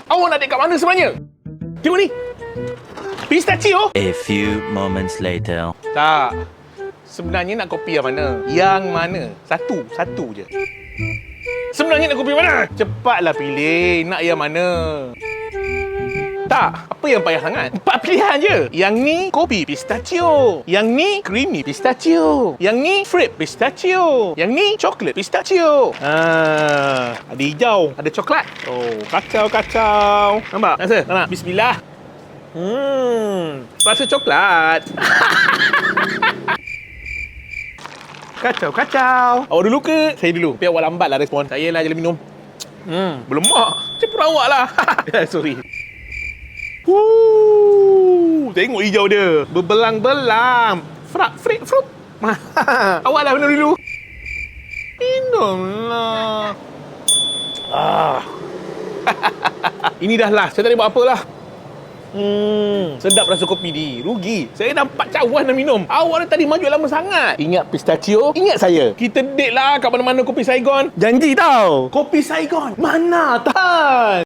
Awak nak dek kat mana sebenarnya? Tengok ni. Pistachio? A few moments later. Tak. Sebenarnya nak kopi yang mana? Yang mana? Satu je. Sebenarnya nak kopi yang mana? Cepatlah pilih. Nak yang mana? Tak. Apa yang payah sangat? 4 pilihan je. Yang ni kopi pistachio. Yang ni creamy pistachio. Yang ni fruit pistachio. Yang ni coklat pistachio. Ada hijau, ada coklat. Oh, kacau. Nampak? Rasa? Nampak? Bismillah. Rasa coklat. Kacau. Awak dulu ke? Saya dulu. Tapi awak lambat lah respon. Saya lah je minum. Belum mak. Cepat awak lah. Sorry. Tengok hijau dia. Berbelang-belang. Fruit. Awak lah minum dulu. Minumlah. Ini dah lah. Saya tak boleh buat apa lah. Sedap rasa kopi ni. Rugi. Saya nampak cawan nak minum. Awak dah tadi maju lama sangat. Ingat pistachio? Ingat saya. Kita date lah kat mana-mana kopi Saigon. Janji tau. Kopi Saigon. Mana tak?